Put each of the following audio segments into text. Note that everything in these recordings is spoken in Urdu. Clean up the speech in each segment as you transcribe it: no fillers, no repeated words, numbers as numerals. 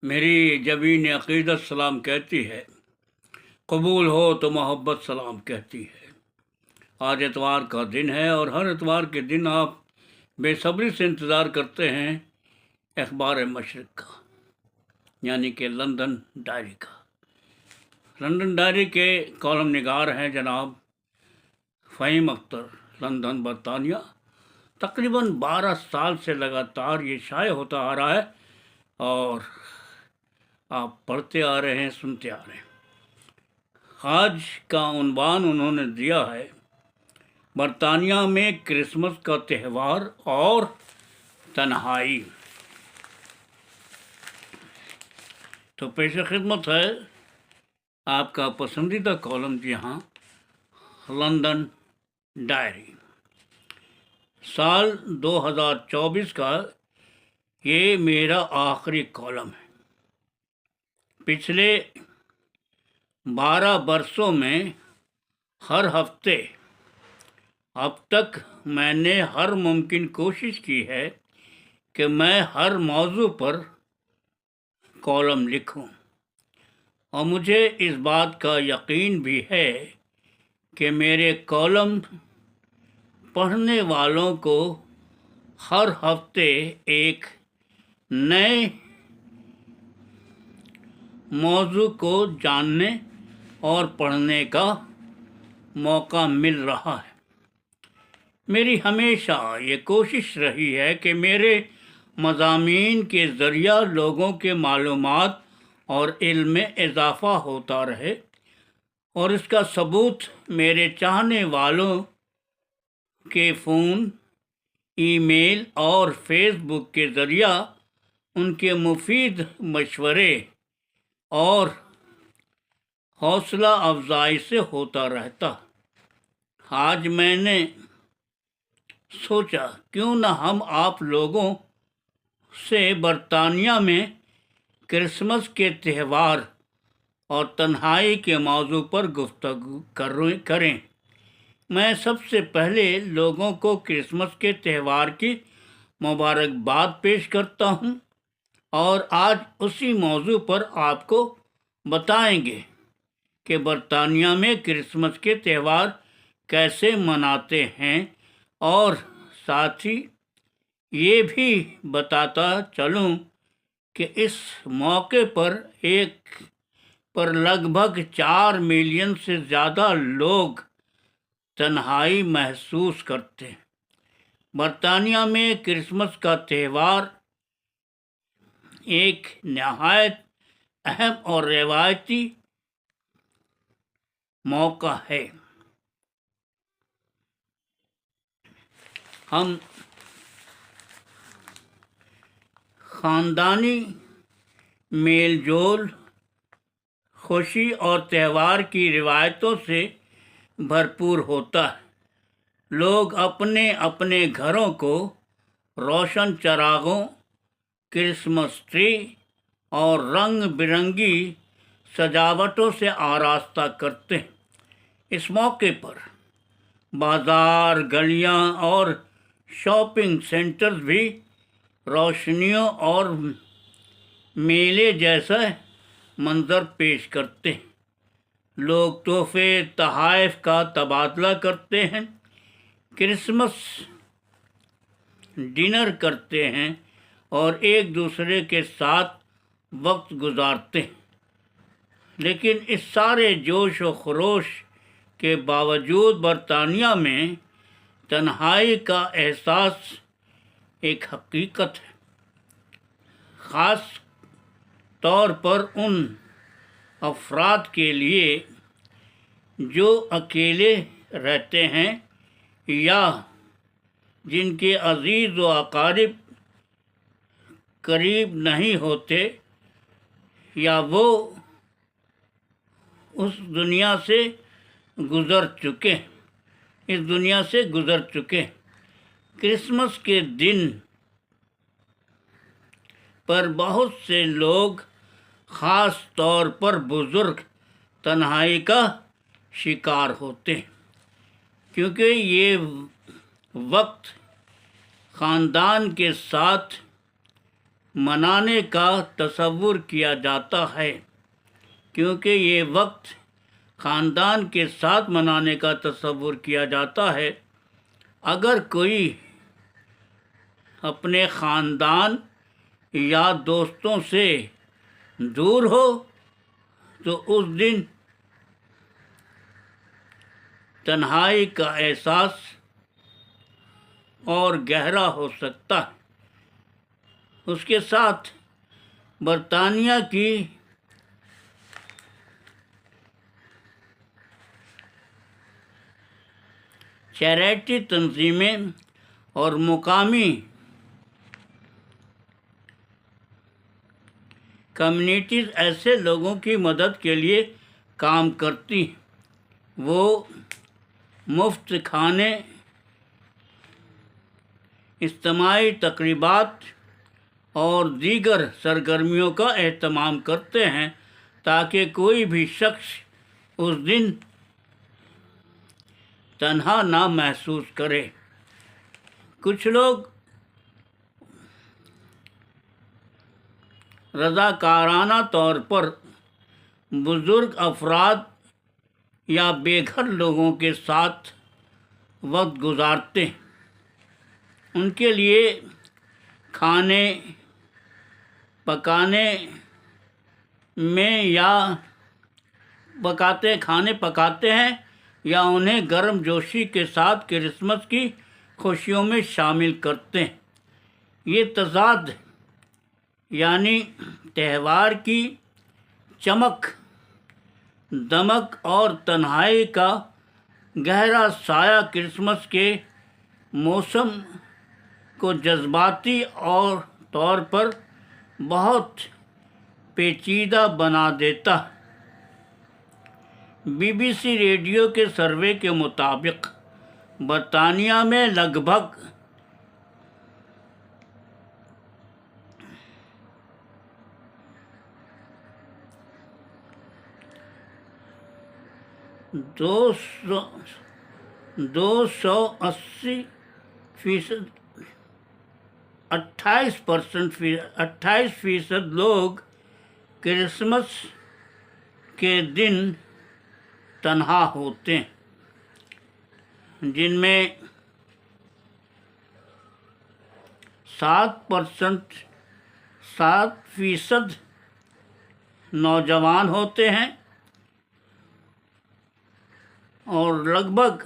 میری جبین عقیدت سلام کہتی ہے، قبول ہو تو محبت سلام کہتی ہے۔ آج اتوار کا دن ہے اور ہر اتوار کے دن آپ بے صبری سے انتظار کرتے ہیں اخبار مشرق کا، یعنی کہ لندن ڈائری کا۔ لندن ڈائری کے کالم نگار ہیں جناب فہیم اختر، لندن برطانیہ۔ تقریباً 12 سال سے لگاتار یہ شائع ہوتا آ رہا ہے اور آپ پڑھتے آ رہے ہیں، سنتے آ رہے ہیں۔ آج کا عنوان انہوں نے دیا ہے برطانیہ میں کرسمس کا تہوار اور تنہائی۔ تو پیش خدمت ہے آپ کا پسندیدہ کالم، جی ہاں، لندن ڈائری۔ سال 2024 کا یہ میرا آخری کالم ہے۔ پچھلے 12 برسوں میں ہر ہفتے اب تک میں نے ہر ممکن کوشش کی ہے کہ میں ہر موضوع پر کالم لکھوں، اور مجھے اس بات کا یقین بھی ہے کہ میرے کالم پڑھنے والوں کو ہر ہفتے ایک نئے موضوع کو جاننے اور پڑھنے کا موقع مل رہا ہے۔ میری ہمیشہ یہ کوشش رہی ہے کہ میرے مضامین کے ذریعہ لوگوں کے معلومات اور علم میں اضافہ ہوتا رہے، اور اس کا ثبوت میرے چاہنے والوں کے فون، ای میل اور فیس بک کے ذریعہ ان کے مفید مشورے اور حوصلہ افزائی سے ہوتا رہتا۔ آج میں نے سوچا کیوں نہ ہم آپ لوگوں سے برطانیہ میں کرسمس کے تہوار اور تنہائی کے موضوع پر گفتگو کریں۔ میں سب سے پہلے لوگوں کو کرسمس کے تہوار کی مبارکباد پیش کرتا ہوں، اور آج اسی موضوع پر آپ کو بتائیں گے کہ برطانیہ میں کرسمس کے تہوار کیسے مناتے ہیں، اور ساتھ ہی یہ بھی بتاتا چلوں کہ اس موقع پر لگ بھگ 4 ملین سے زیادہ لوگ تنہائی محسوس کرتے ہیں۔ برطانیہ میں کرسمس کا تہوار ایک نہایت اہم اور روایتی موقع ہے۔ ہم خاندانی میل جول، خوشی اور تہوار کی روایتوں سے بھرپور ہوتا ہے۔ لوگ اپنے اپنے گھروں کو روشن چراغوں، کرسمس ٹری اور رنگ برنگی سجاوٹوں سے آراستہ کرتے ہیں۔ اس موقع پر بازار، گلیاں اور شاپنگ سینٹرز بھی روشنیوں اور میلے جیسا منظر پیش کرتے ہیں۔ لوگ تحفے، تحائف کا تبادلہ کرتے ہیں، کرسمس ڈنر کرتے ہیں اور ایک دوسرے کے ساتھ وقت گزارتے ہیں۔ لیکن اس سارے جوش و خروش کے باوجود برطانیہ میں تنہائی کا احساس ایک حقیقت ہے، خاص طور پر ان افراد کے لیے جو اکیلے رہتے ہیں یا جن کے عزیز و اقارب قریب نہیں ہوتے، یا وہ اس دنیا سے گزر چکے۔ کرسمس کے دن پر بہت سے لوگ، خاص طور پر بزرگ، تنہائی کا شکار ہوتے ہیں، کیونکہ یہ وقت خاندان کے ساتھ منانے کا تصور کیا جاتا ہے، کیونکہ یہ وقت خاندان کے ساتھ منانے کا تصور کیا جاتا ہے۔ اگر کوئی اپنے خاندان یا دوستوں سے دور ہو تو اس دن تنہائی کا احساس اور گہرا ہو سکتا ہے۔ اس کے ساتھ برطانیہ کی چیریٹی تنظیمیں اور مقامی کمیونٹیز ایسے لوگوں کی مدد کے لیے کام کرتی ہیں۔ وہ مفت کھانے، اجتماعی تقریبات اور دیگر سرگرمیوں کا اہتمام کرتے ہیں تاکہ کوئی بھی شخص اس دن تنہا نہ محسوس کرے۔ کچھ لوگ رضاکارانہ طور پر بزرگ افراد یا بے گھر لوگوں کے ساتھ وقت گزارتے ہیں۔ ان کے لیے کھانے پکاتے ہیں یا انہیں گرم جوشی کے ساتھ کرسمس کی خوشیوں میں شامل کرتے ہیں۔ یہ تضاد یعنی تہوار کی چمک دمک اور تنہائی کا گہرا سایہ کرسمس کے موسم کو جذباتی اور طور پر بہت پیچیدہ بنا دیتا ہے۔ BBC ریڈیو کے سروے کے مطابق برطانیہ میں لگ بھگ 28% لوگ کرسمس کے دن تنہا ہوتے ہیں، جن میں 7% نوجوان ہوتے ہیں اور لگ بھگ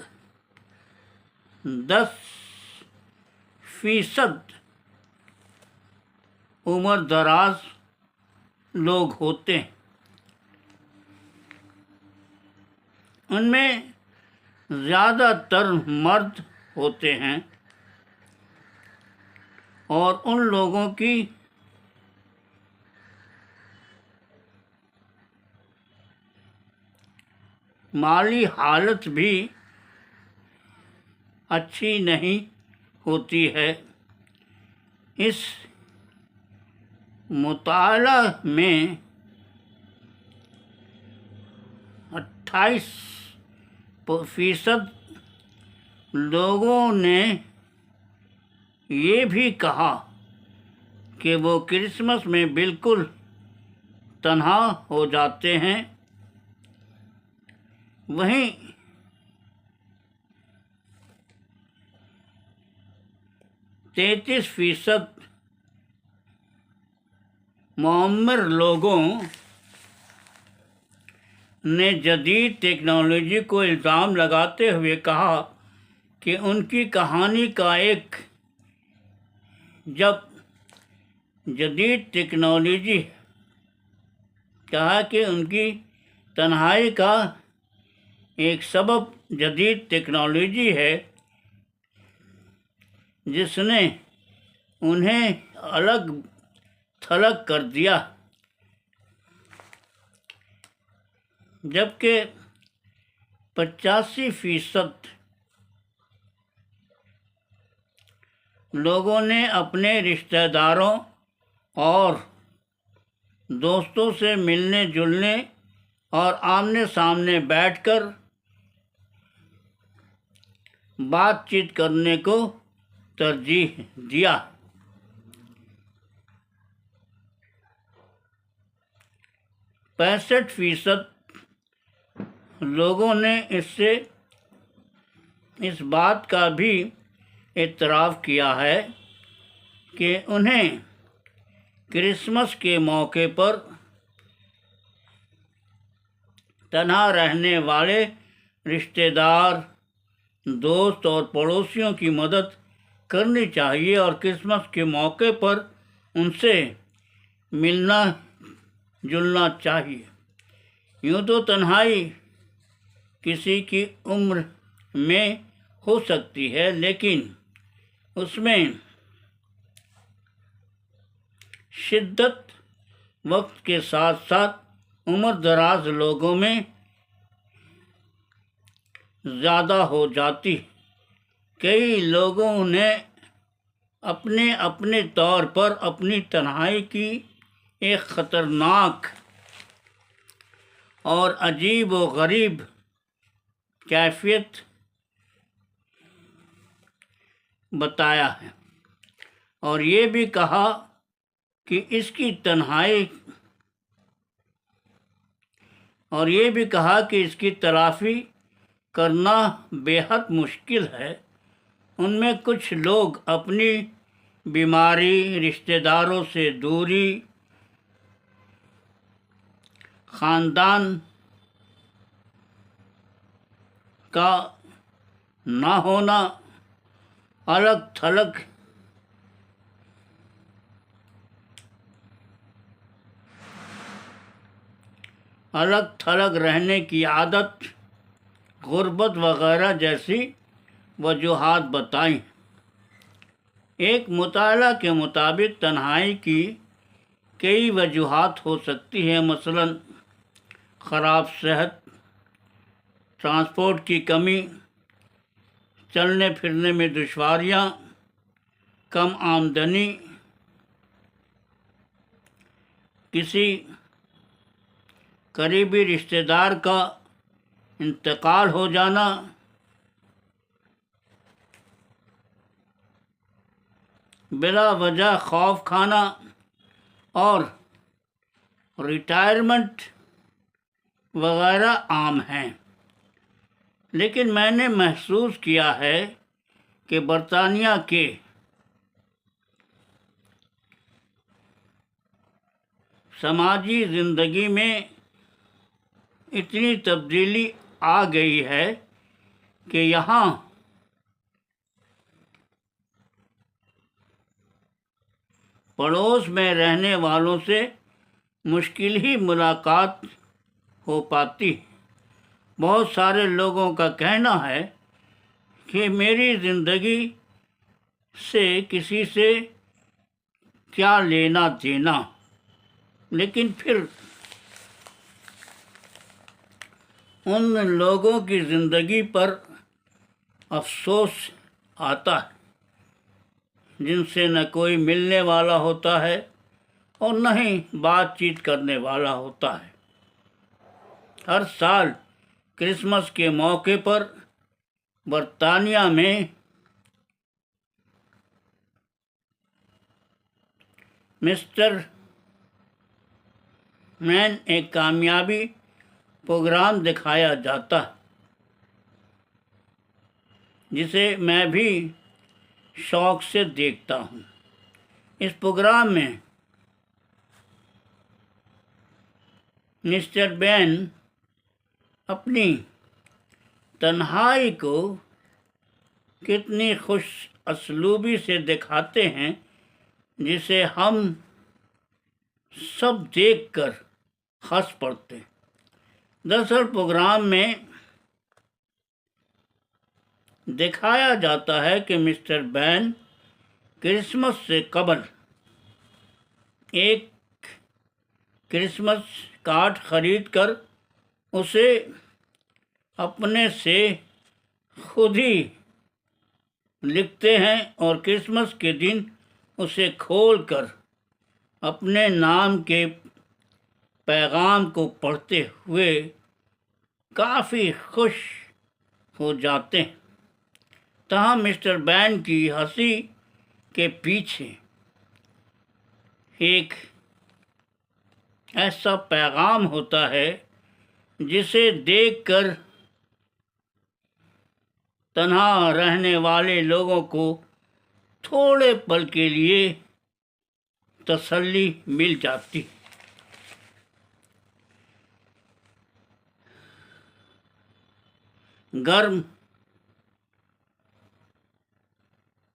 10% عمر دراز لوگ ہوتے ہیں۔ ان میں زیادہ تر مرد ہوتے ہیں اور ان لوگوں کی مالی حالت بھی اچھی نہیں ہوتی ہے۔ اس مطالعہ میں 28% لوگوں نے یہ بھی کہا کہ وہ کرسمس میں بالکل تنہا ہو جاتے ہیں۔ وہیں 33% معمر لوگوں نے جدید ٹیکنالوجی کو الزام لگاتے ہوئے کہا کہ ان کی کہانی کا ان کی تنہائی کا ایک سبب جدید ٹیکنالوجی ہے جس نے انہیں الگ تھلگ کر دیا، جبکہ 85% لوگوں نے اپنے رشتہ داروں اور دوستوں سے ملنے جلنے اور آمنے سامنے بیٹھ کر بات چیت کرنے کو ترجیح دیا۔ 65% لوگوں نے اس بات کا بھی اعتراف کیا ہے کہ انہیں کرسمس کے موقع پر تنہا رہنے والے رشتہ دار، دوست اور پڑوسیوں کی مدد کرنی چاہیے اور کرسمس کے موقع پر ان سے ملنا جلنا چاہیے۔ یوں تو تنہائی کسی کی عمر میں ہو سکتی ہے، لیکن اس میں شدت وقت کے ساتھ ساتھ عمر دراز لوگوں میں زیادہ ہو جاتی۔ کئی لوگوں نے اپنے طور پر اپنی تنہائی کی ایک خطرناک اور عجیب و غریب کیفیت بتایا ہے، اور یہ بھی کہا کہ اس کی تلافی کرنا بے حد مشکل ہے۔ ان میں کچھ لوگ اپنی بیماری، رشتہ داروں سے دوری، خاندان کا نہ ہونا، الگ تھلگ رہنے کی عادت، غربت وغیرہ جیسی وجوہات بتائیں۔ ایک مطالعہ کے مطابق تنہائی کی کئی وجوہات ہو سکتی ہیں، مثلاً خراب صحت، ٹرانسپورٹ کی کمی، چلنے پھرنے میں دشواریاں، کم آمدنی، کسی قریبی رشتہ دار کا انتقال ہو جانا، بلا وجہ خوف کھانا اور ریٹائرمنٹ وغیرہ عام ہیں۔ لیکن میں نے محسوس کیا ہے کہ برطانیہ کے سماجی زندگی میں اتنی تبدیلی آ گئی ہے کہ یہاں پڑوس میں رہنے والوں سے مشکل ہی ملاقات ہو پاتی۔ بہت سارے لوگوں کا کہنا ہے کہ میری زندگی سے کسی سے کیا لینا دینا، لیکن پھر ان لوگوں کی زندگی پر افسوس آتا ہے جن سے نہ کوئی ملنے والا ہوتا ہے اور نہ ہی بات چیت کرنے والا ہوتا ہے۔ ہر سال کرسمس کے موقع پر برطانیہ میں مسٹر مین ایک کامیابی پروگرام دکھایا جاتا ہے جسے میں بھی شوق سے دیکھتا ہوں۔ اس پروگرام میں مسٹر بین اپنی تنہائی کو کتنی خوش اسلوبی سے دکھاتے ہیں جسے ہم سب دیکھ کر ہنس پڑتے ہیں۔ دراصل پروگرام میں دکھایا جاتا ہے کہ مسٹر بین کرسمس سے قبل ایک کرسمس کارڈ خرید کر اسے اپنے سے خود ہی لکھتے ہیں اور کرسمس کے دن اسے کھول کر اپنے نام کے پیغام کو پڑھتے ہوئے کافی خوش ہو جاتے ہیں۔ تاہم مسٹر بین کی ہنسی کے پیچھے ایک ایسا پیغام ہوتا ہے جسے دیکھ کر تنہا رہنے والے لوگوں کو تھوڑے پل کے لیے تسلی مل جاتی۔ گرم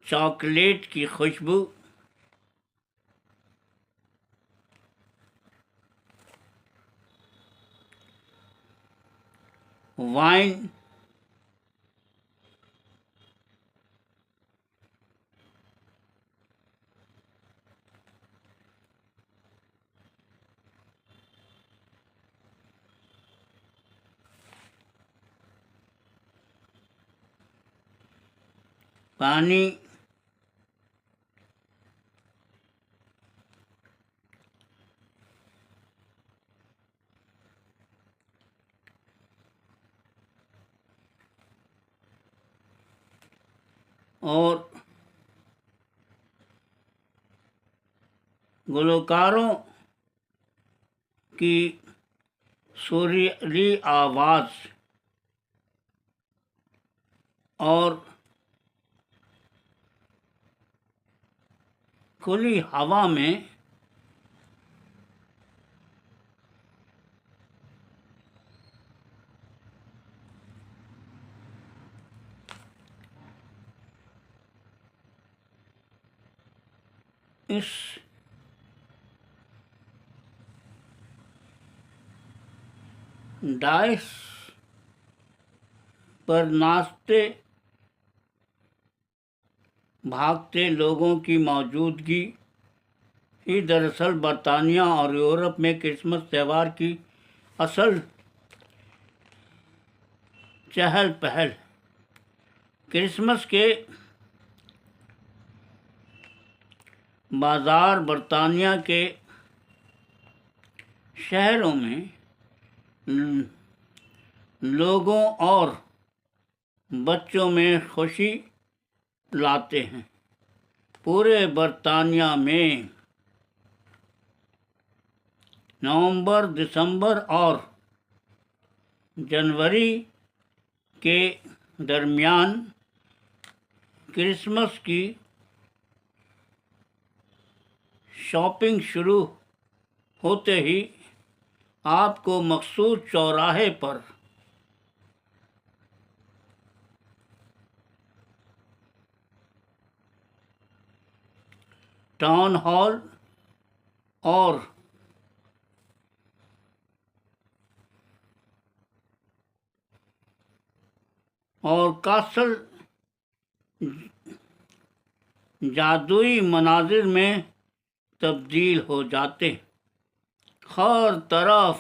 چاکلیٹ کی خوشبو، وائن پانی، اور گلوکاروں کی سریلی آواز اور کھلی ہوا میں اس ڈائس پر ناچتے بھاگتے لوگوں کی موجودگی ہی دراصل برطانیہ اور یورپ میں کرسمس تہوار کی اصل چہل پہل۔ کرسمس کے بازار برطانیہ کے شہروں میں لوگوں اور بچوں میں خوشی لاتے ہیں۔ پورے برطانیہ میں نومبر، دسمبر اور جنوری کے درمیان کرسمس کی شاپنگ شروع ہوتے ہی آپ کو مخصوص چوراہے پر ٹاؤن ہال اور کاسل جادوئی مناظر میں تبدیل ہو جاتے۔ ہر طرف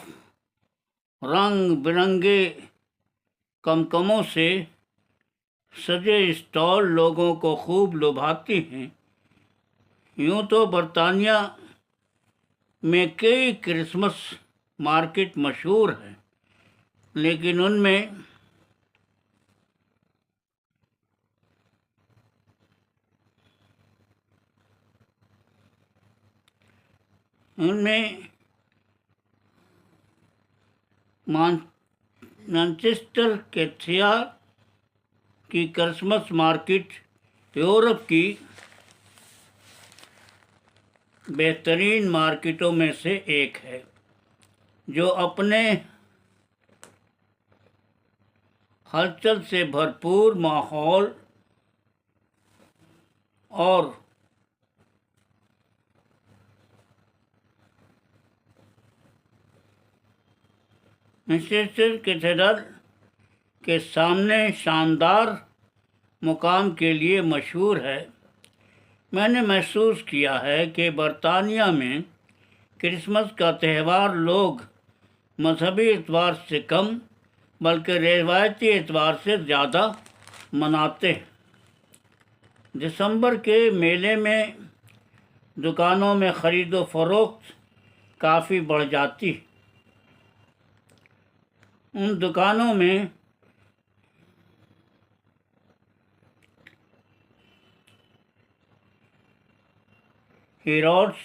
رنگ برنگے کمکموں سے سجے اسٹال لوگوں کو خوب لبھاتی ہیں۔ یوں تو برطانیہ میں کئی کرسمس مارکیٹ مشہور ہیں، لیکن ان میں مانچسٹر کیتھیڈرل کی کرسمس مارکیٹ یورپ کی بہترین مارکیٹوں میں سے ایک ہے، جو اپنے ہلچل سے بھرپور ماحول اور مانچسٹر کیتھیڈرل کے سامنے شاندار مقام کے لیے مشہور ہے۔ میں نے محسوس کیا ہے کہ برطانیہ میں کرسمس کا تہوار لوگ مذہبی اعتبار سے کم بلکہ روایتی اعتبار سے زیادہ مناتے ہیں۔ دسمبر کے میلے میں دکانوں میں خرید و فروخت کافی بڑھ جاتی۔ ان دکانوں میں ہیروڈس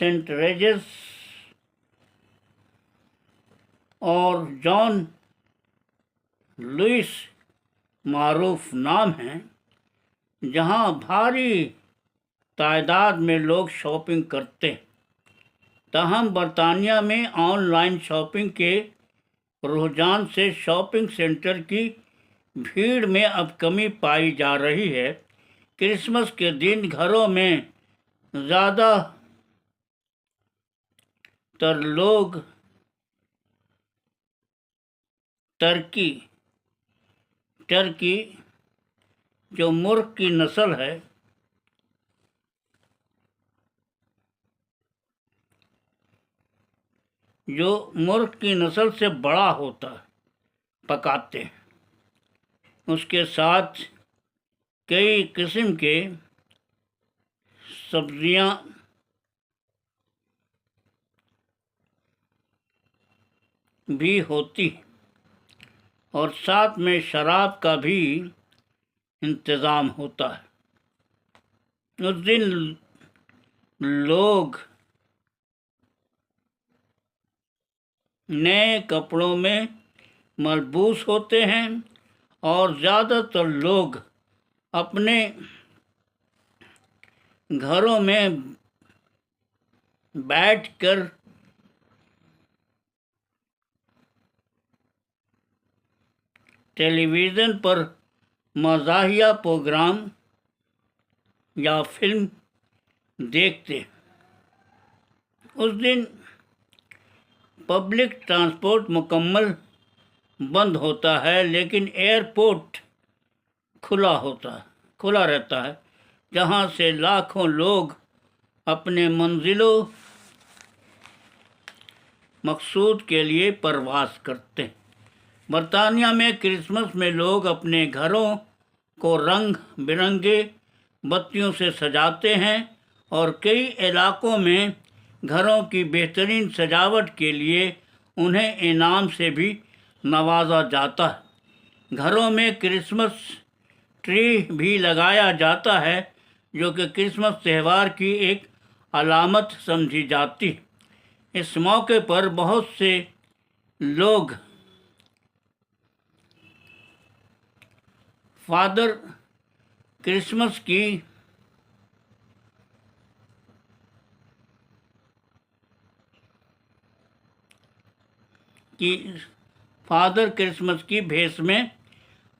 سینٹ ریجس اور جان لوئس معروف نام ہیں جہاں بھاری تعداد میں لوگ شاپنگ کرتے ہیں۔ تاہم برطانیہ میں آن لائن شاپنگ کے رجحان سے شاپنگ سینٹر کی بھیڑ میں اب کمی پائی جا رہی ہے۔ کرسمس کے دن گھروں میں زیادہ تر لوگ ٹرکی جو مرغ کی نسل ہے جو مرغ کی نسل سے بڑا ہوتا ہے پکاتے ہیں۔ اس کے ساتھ کئی قسم کے سبزیاں بھی ہوتی اور ساتھ میں شراب کا بھی انتظام ہوتا ہے۔ اس دن لوگ نئے کپڑوں میں ملبوس ہوتے ہیں اور زیادہ تر لوگ اپنے گھروں میں بیٹھ کر ٹیلی ویژن پر مزاحیہ پروگرام یا فلم دیکھتے۔ اس دن پبلک ٹرانسپورٹ مکمل بند ہوتا ہے لیکن ایئرپورٹ کھلا رہتا ہے جہاں سے لاکھوں لوگ اپنے منزلوں مقصود کے لیے پرواز کرتے ہیں۔ برطانیہ میں کرسمس میں لوگ اپنے گھروں کو رنگ برنگے بتیوں سے سجاتے ہیں اور کئی علاقوں میں گھروں کی بہترین سجاوٹ کے لیے انہیں انعام سے بھی نوازا جاتا ہے۔ گھروں میں کرسمس ٹری بھی لگایا جاتا ہے جو کہ کرسمس تہوار کی ایک علامت سمجھی جاتی ہے۔ اس موقع پر بہت سے لوگ فادر کرسمس کی بھیس میں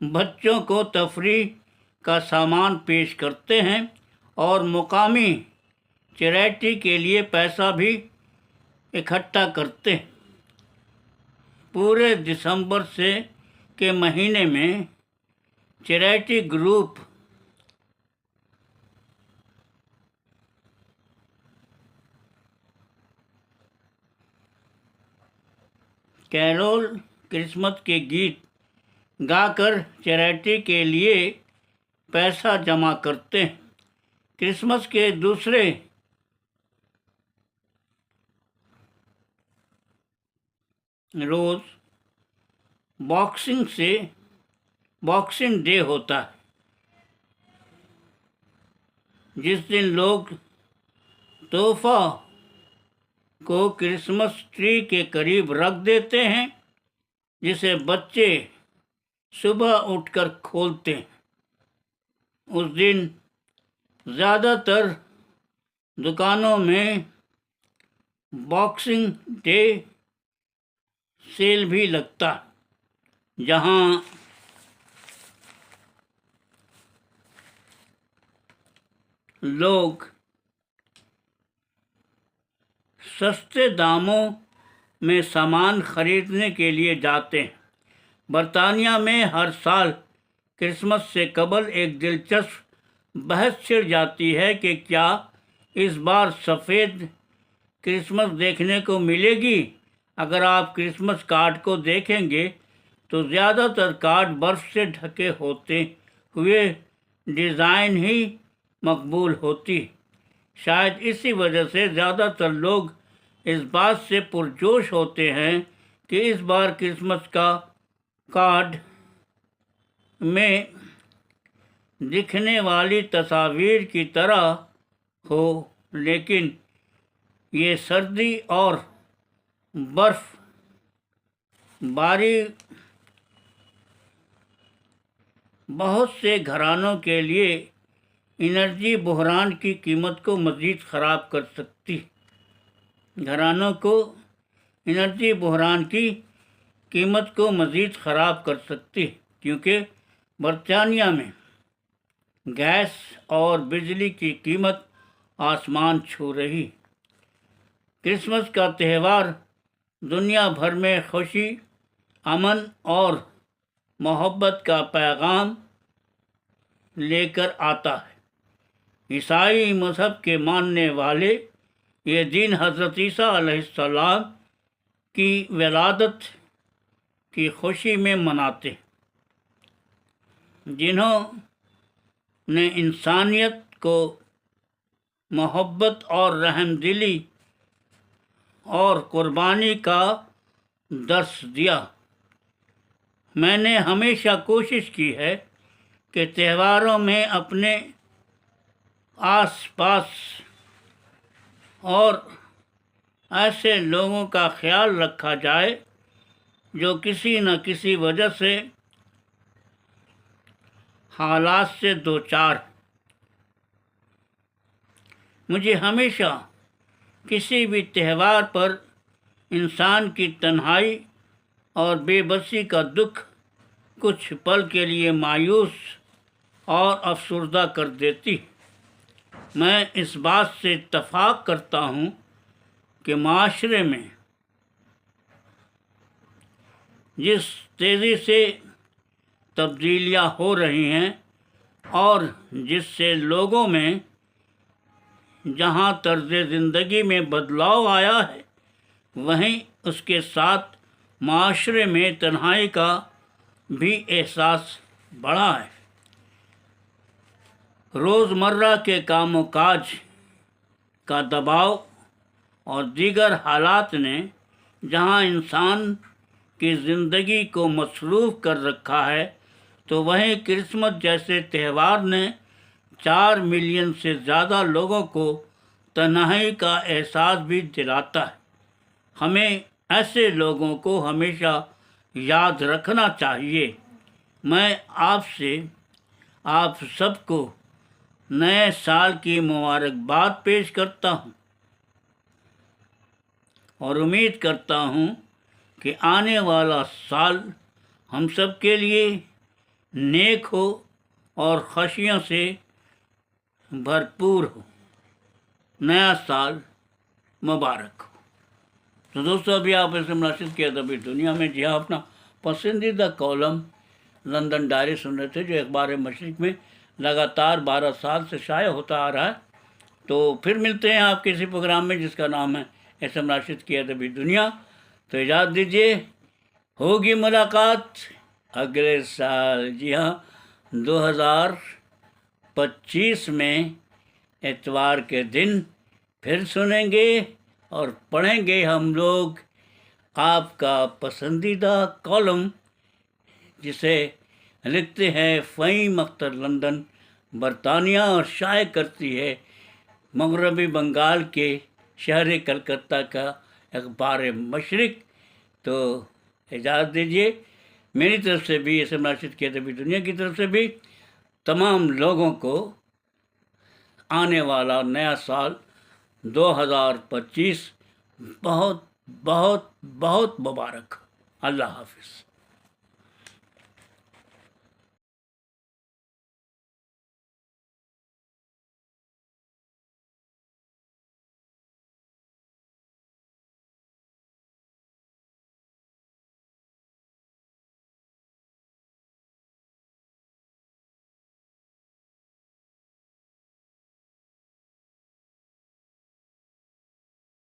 بچوں کو تفریح کا سامان پیش کرتے ہیں اور مقامی چیریٹی کے لیے پیسہ بھی اکٹھا کرتے ہیں۔ پورے دسمبر کے مہینے میں چیریٹی گروپ کیرول کرسمس کے گیت گا کر چیریٹی کے لیے پیسہ جمع کرتے ہیں۔ کرسمس کے دوسرے روز باکسنگ ڈے ہوتا ہے جس دن لوگ تحفہ کو کرسمس ٹری کے قریب رکھ دیتے ہیں جسے بچے صبح اٹھ کر کھولتے ہیں۔ اس دن زیادہ تر دکانوں میں باکسنگ ڈے سیل بھی لگتا ہے جہاں لوگ سستے داموں میں سامان خریدنے کے لیے جاتے ہیں۔ برطانیہ میں ہر سال کرسمس سے قبل ایک دلچسپ بحث چھڑ جاتی ہے کہ کیا اس بار سفید کرسمس دیکھنے کو ملے گی۔ اگر آپ کرسمس کارڈ کو دیکھیں گے تو زیادہ تر کارڈ برف سے ڈھکے ہوتے ہوئے ڈیزائن ہی مقبول ہوتی۔ شاید اسی وجہ سے زیادہ تر لوگ اس بات سے پرجوش ہوتے ہیں کہ اس بار کرسمس کا کارڈ میں دکھنے والی تصاویر کی طرح ہو، لیکن یہ سردی اور برف باری بہت سے گھرانوں کے لیے انرجی بحران کی قیمت کو مزید خراب کر سکتی گھرانوں کو انرجی بحران کی قیمت کو مزید خراب کر سکتی کیونکہ برطانیہ میں گیس اور بجلی کی قیمت آسمان چھو رہی۔ کرسمس کا تہوار دنیا بھر میں خوشی، امن اور محبت کا پیغام لے کر آتا ہے۔ عیسائی مذہب کے ماننے والے یہ دن حضرت عیسیٰ علیہ السلام کی ولادت کی خوشی میں مناتے، جنہوں نے انسانیت کو محبت اور رحم دلی اور قربانی کا درس دیا۔ میں نے ہمیشہ کوشش کی ہے کہ تہواروں میں اپنے آس پاس اور ایسے لوگوں کا خیال رکھا جائے جو کسی نہ کسی وجہ سے حالات سے دوچار۔ مجھے ہمیشہ کسی بھی تہوار پر انسان کی تنہائی اور بے بسی کا دکھ کچھ پل کے لیے مایوس اور افسردہ کر دیتی۔ میں اس بات سے اتفاق کرتا ہوں کہ معاشرے میں جس تیزی سے تبدیلیاں ہو رہی ہیں اور جس سے لوگوں میں جہاں طرز زندگی میں بدلاؤ آیا ہے، وہیں اس کے ساتھ معاشرے میں تنہائی کا بھی احساس بڑھا ہے۔ روزمرہ کے کام و کاج کا دباؤ اور دیگر حالات نے جہاں انسان کی زندگی کو مصروف کر رکھا ہے، تو وہیں کرسمس جیسے تہوار نے 4 ملین سے زیادہ لوگوں کو تنہائی کا احساس بھی دلاتا ہے۔ ہمیں ایسے لوگوں کو ہمیشہ یاد رکھنا چاہیے۔ میں آپ سب کو نئے سال کی مبارکباد پیش کرتا ہوں اور امید کرتا ہوں کہ آنے والا سال ہم سب کے لیے نیک ہو اور خوشیوں سے بھرپور ہو۔ نیا سال مبارک ہو۔ تو دوستو، ابھی آپ نے منعقد کیا تھا دنیا میں، جہاں اپنا پسندیدہ کالم لندن ڈائری سن رہے تھے، جو اخبار مشرق میں لگاتار 12 سال سے شائع ہوتا آ رہا ہے۔ تو پھر ملتے ہیں آپ کے اسی پروگرام میں جس کا نام ہے ایسے منعقد کیا تھا دنیا۔ تو اجازت دیجیے، ہوگی ملاقات اگلے سال، جی ہاں 2025 میں اتوار کے دن پھر سنیں گے اور پڑھیں گے ہم لوگ آپ کا پسندیدہ کالم، جسے لکھتے ہیں فہیم اختر لندن، برطانیہ، اور شائع کرتی ہے مغربی بنگال کے شہر کلکتہ کا اخبار مشرق۔ تو اجازت دیجیے، میری طرف سے بھی، ایسے منعقد کیا تھا دنیا کی طرف سے بھی، تمام لوگوں کو آنے والا نیا سال 2025 بہت بہت بہت مبارک۔ اللہ حافظ۔